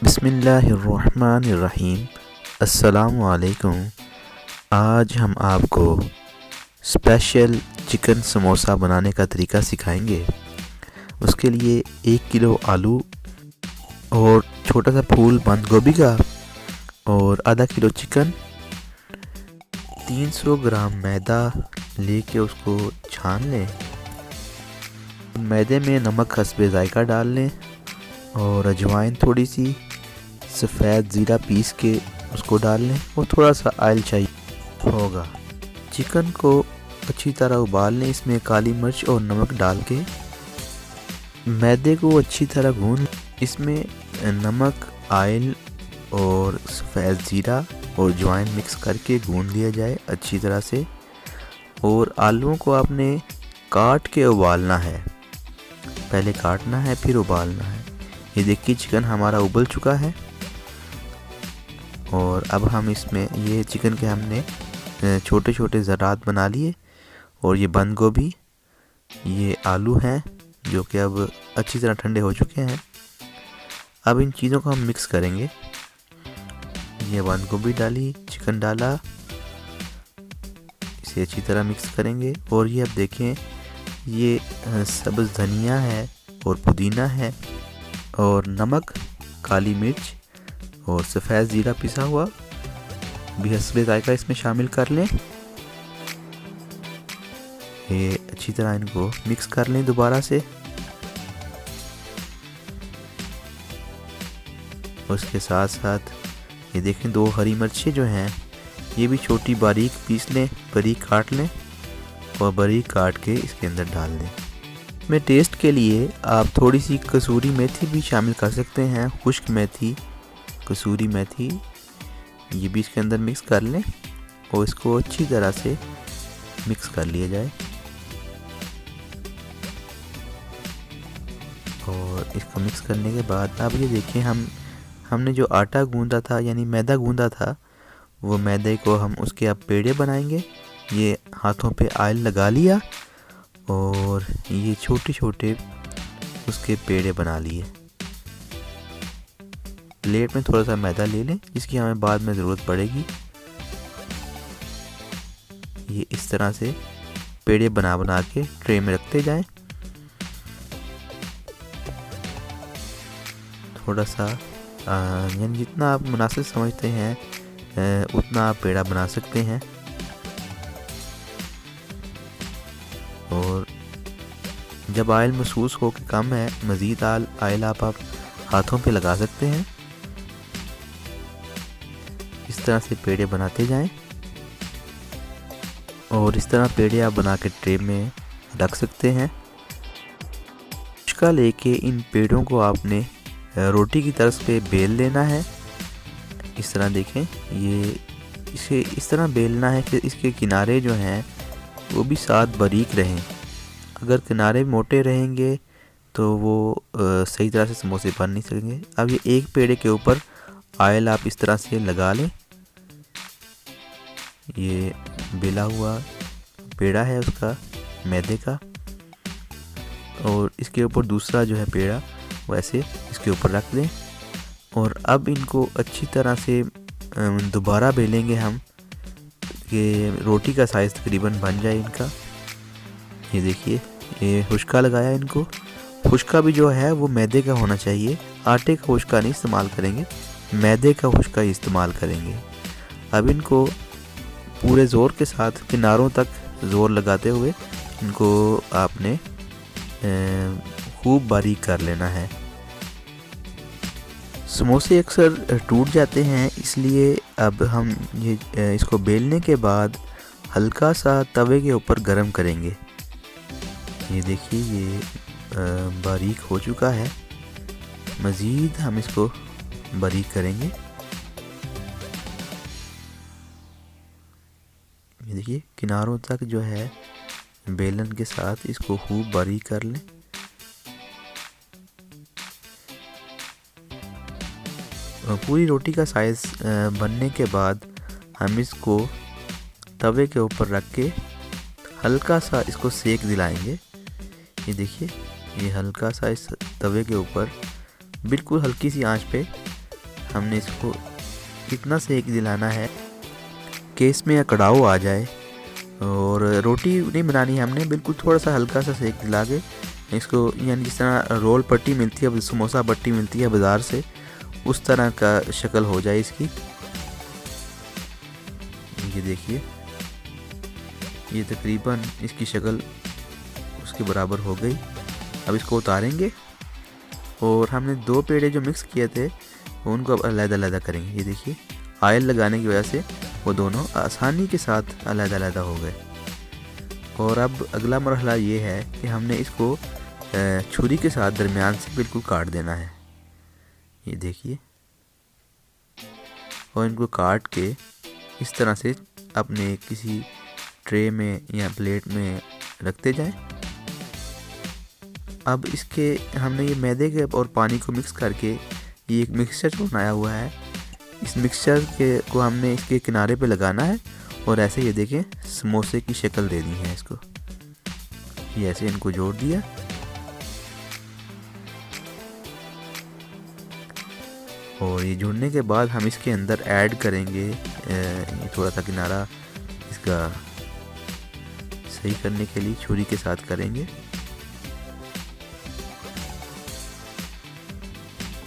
बिस्मिल्लाहिर्रहमानिर्रहीम। अस्सलामुअलैकुम। आज हम आपको स्पेशल चिकन समोसा बनाने का तरीका सिखाएंगे। उसके लिए 1 किलो आलू और छोटा सा फूल बंद गोभी का और आधा किलो चिकन, 300 ग्राम मैदा लेके उसको छान लें। मैदे में नमक हस्बे ज़ायका डाल लें और अजवाइन थोड़ी सी, सफ़ेद ज़ीरा पीस के उसको डाल लें और थोड़ा सा ऑयल चाहिए होगा। चिकन को अच्छी तरह उबाल लें। इसमें काली मिर्च और नमक डाल के मैदे को अच्छी तरह भून। इसमें नमक, ऑयल और सफ़ेद ज़ीरा और अजवाइन मिक्स करके भून लिया जाए अच्छी तरह से। और आलूओं को आपने काट के उबालना है, पहले काटना है फिर उबालना है। ये देखिए चिकन हमारा उबल चुका है। और अब हम इसमें ये चिकन के हमने छोटे छोटे ज़रात बना लिए और ये बंद गोभी, ये आलू हैं जो कि अब अच्छी तरह ठंडे हो चुके हैं। अब इन चीज़ों को हम मिक्स करेंगे। ये बंद गोभी डाली, चिकन डाला, इसे अच्छी तरह मिक्स करेंगे। और ये अब देखें, ये सब्ज़ धनिया है और पुदीना है और नमक, काली मिर्च और सफ़ेद ज़ीरा पिसा हुआ भी हस्बे ज़ायका इसमें शामिल कर लें। ये अच्छी तरह इनको मिक्स कर लें दोबारा से। उसके साथ साथ ये देखें 2 हरी मिर्चें जो हैं ये भी छोटी बारीक पीस लें, बारीक काट लें और बारीक काट के इसके अंदर डाल दें। में टेस्ट के लिए आप थोड़ी सी कसूरी मेथी भी शामिल कर सकते हैं, खुश्क मेथी, कसूरी मेथी, ये भी इसके अंदर मिक्स कर लें और इसको अच्छी तरह से मिक्स कर लिया जाए। और इसको मिक्स करने के बाद अब ये देखें, हमने जो आटा गूंदा था यानी मैदा गूंदा था, वो मैदे को हम उसके अब पेड़े बनाएंगे। ये हाथों पे ऑयल लगा लिया और ये छोटे छोटे उसके पेड़े बना लिए। प्लेट में थोड़ा सा मैदा ले लें, इसकी हमें बाद में ज़रूरत पड़ेगी। ये इस तरह से पेड़े बना बना के ट्रे में रखते जाएं। थोड़ा सा यानी जितना आप मुनासिब समझते हैं उतना आप पेड़ा बना सकते हैं। और जब ऑयल महसूस हो कि कम है, मज़ीद ऑयल आप हाथों पे लगा सकते हैं। इस तरह से पेड़े बनाते जाएं और इस तरह पेड़े आप बना के ट्रे में रख सकते हैं। इसका लेके इन पेड़ों को आपने रोटी की तर्ज पे बेल लेना है। इस तरह देखें, ये इसे इस तरह बेलना है कि इसके किनारे जो हैं वो भी साथ बारीक रहें। अगर किनारे मोटे रहेंगे तो वो सही तरह से समोसे बन नहीं सकेंगे। अब ये एक पेड़े के ऊपर ऑयल आप इस तरह से लगा लें। ये बेला हुआ पेड़ा है उसका, मैदे का, और इसके ऊपर दूसरा जो है पेड़ा वैसे इसके ऊपर रख दें। और अब इनको अच्छी तरह से दोबारा बेलेंगे हम कि रोटी का साइज़ तकरीबन बन जाए इनका। ये देखिए, ये हुश्का लगाया इनको। हुश्का भी जो है वो मैदे का होना चाहिए, आटे का हुश्का नहीं इस्तेमाल करेंगे, मैदे का हुश्का ही इस्तेमाल करेंगे। अब इनको पूरे ज़ोर के साथ किनारों तक ज़ोर लगाते हुए इनको आपने खूब बारीक कर लेना है। समोसे अक्सर टूट जाते हैं, इसलिए अब हम ये इसको बेलने के बाद हल्का सा तवे के ऊपर गरम करेंगे। ये देखिए, ये बारीक हो चुका है। मज़ीद हम इसको बारीक करेंगे। ये देखिए, किनारों तक जो है बेलन के साथ इसको खूब बारीक कर लें। पूरी रोटी का साइज़ बनने के बाद हम इसको तवे के ऊपर रख के हल्का सा इसको सेक दिलाएंगे। ये देखिए, ये हल्का सा इस तवे के ऊपर बिल्कुल हल्की सी आंच पे हमने इसको इतना सेक दिलाना है कि इसमें कड़ाव आ जाए। और रोटी नहीं बनानी है हमने, बिल्कुल थोड़ा सा हल्का सा सेक दिला के इसको, यानी जिस तरह रोल पट्टी मिलती है, समोसा पट्टी मिलती है बाज़ार से, उस तरह का शक्ल हो जाए इसकी। ये देखिए, ये तकरीबन इसकी शक्ल उसके बराबर हो गई। अब इसको उतारेंगे और हमने 2 पेड़े जो मिक्स किए थे उनको अब अलग-अलग करेंगे। ये देखिए, ऑयल लगाने की वजह से वो दोनों आसानी के साथ अलग-अलग हो गए। और अब अगला मरहला ये है कि हमने इसको छुरी के साथ दरमियान से बिल्कुल काट देना है। ये देखिए, और इनको काट के इस तरह से अपने किसी ट्रे में या प्लेट में रखते जाएं। अब इसके हमने ये मैदे के और पानी को मिक्स करके ये एक मिक्सचर बनाया हुआ है। इस मिक्सचर के को हमने इसके किनारे पे लगाना है और ऐसे ये देखें समोसे की शक्ल दे दी है इसको। ये ऐसे इनको जोड़ दिया और ये जुड़ने के बाद हम इसके अंदर ऐड करेंगे ये थोड़ा सा किनारा इसका सही करने के लिए छुरी के साथ करेंगे।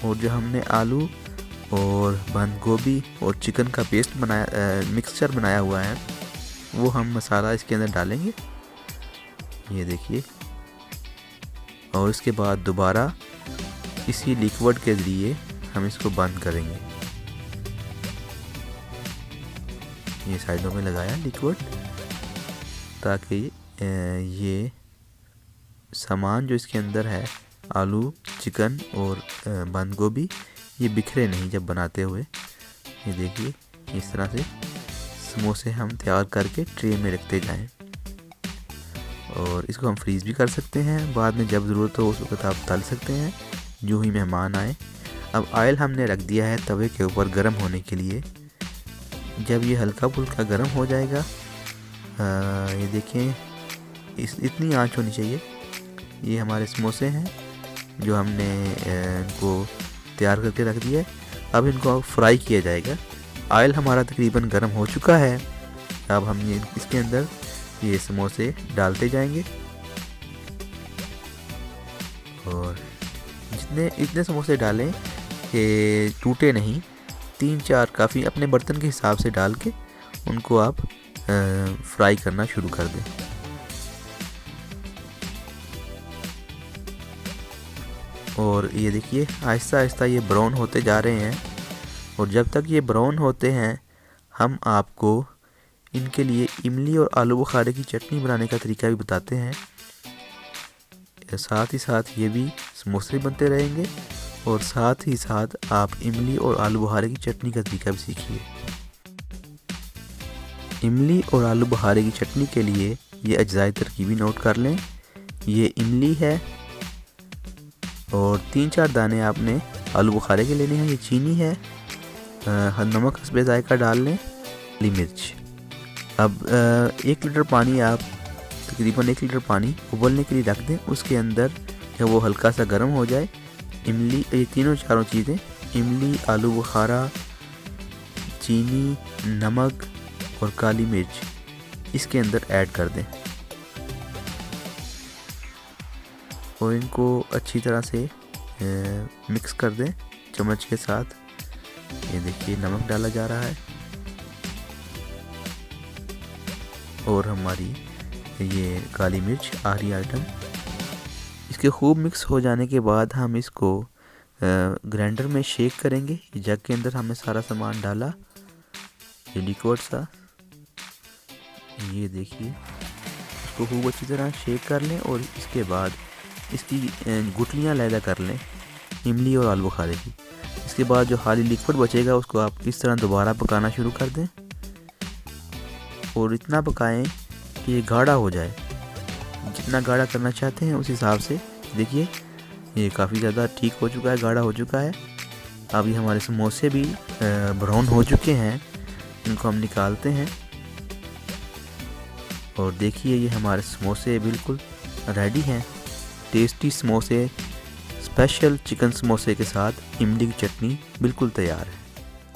और जो हमने आलू और बंद गोभी और चिकन का पेस्ट बनाया मिक्सचर बनाया हुआ है, वो हम मसाला इसके अंदर डालेंगे। ये देखिए, और इसके बाद दोबारा इसी लिक्विड के ज़रिए हम इसको बंद करेंगे। ये साइडों में लगाया लिक्विड ताकि ये सामान जो इसके अंदर है, आलू, चिकन और बंद गोभी, ये बिखरे नहीं जब बनाते हुए। ये देखिए, इस तरह से समोसे हम तैयार करके ट्रे में रखते जाएं। और इसको हम फ्रीज़ भी कर सकते हैं, बाद में जब ज़रूरत हो उस वक्त आप तल सकते हैं जो ही मेहमान आए। अब ऑयल हमने रख दिया है तवे के ऊपर गर्म होने के लिए। जब ये हल्का फुल्का गर्म हो जाएगा, ये देखें इतनी आंच होनी चाहिए। ये हमारे समोसे हैं जो हमने इनको तैयार करके रख दिया है। अब इनको फ्राई किया जाएगा। ऑयल हमारा तकरीबन गर्म हो चुका है। अब हम ये इसके अंदर ये समोसे डालते जाएंगे और इतने समोसे डालें कि टूटे नहीं, 3-4 काफ़ी, अपने बर्तन के हिसाब से डाल के उनको आप फ्राई करना शुरू कर दें। और ये देखिए, आहिस्ता आहिस्ता ये ब्राउन होते जा रहे हैं। और जब तक ये ब्राउन होते हैं, हम आपको इनके लिए इमली और आलू बुखारे की चटनी बनाने का तरीका भी बताते हैं। साथ ही साथ ये भी समोसे बनते रहेंगे और साथ ही साथ आप इमली और आलू बुखारे की चटनी का तरीका भी सीखिए। इमली और आलू बुखारे की चटनी के लिए ये अज्जाए तरकीबी नोट कर लें। ये इमली है और 3-4 दाने आपने आलू बुखारे के लेने हैं। ये चीनी है, नमक हस्बे जायका डाल लें, काली मिर्च। अब 1 लीटर पानी आप तकरीबन 1 लीटर पानी उबलने के लिए रख दें। उसके अंदर जब वो हल्का सा गर्म हो जाए, इमली, ये चारों चीज़ें, इमली, आलू बुखारा, चीनी, नमक और काली मिर्च, इसके अंदर ऐड कर दें और इनको अच्छी तरह से मिक्स कर दें चम्मच के साथ। ये देखिए, नमक डाला जा रहा है और हमारी ये काली मिर्च आखिरी आइटम। इसके खूब मिक्स हो जाने के बाद हम इसको ग्राइंडर में शेक करेंगे। जग के अंदर हमने सारा सामान डाला, ये लिक्विड सा। ये देखिए, इसको खूब अच्छी तरह शेक कर लें और इसके बाद इसकी गुठलियाँ अलग कर लें इमली और आलू बुखारे की। इसके बाद जो खाली लिक्विड बचेगा उसको आप इस तरह दोबारा पकाना शुरू कर दें और इतना पकाएं कि ये गाढ़ा हो जाए। जितना गाढ़ा करना चाहते हैं उस हिसाब से। देखिए, ये काफ़ी ज़्यादा ठीक हो चुका है, गाढ़ा हो चुका है। अब ये हमारे समोसे भी ब्राउन हो चुके हैं। इनको हम निकालते हैं और देखिए, ये हमारे समोसे बिल्कुल रेडी हैं। टेस्टी समोसे स्पेशल चिकन समोसे के साथ इमली की चटनी बिल्कुल तैयार है।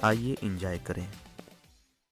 आइए इंजॉय करें।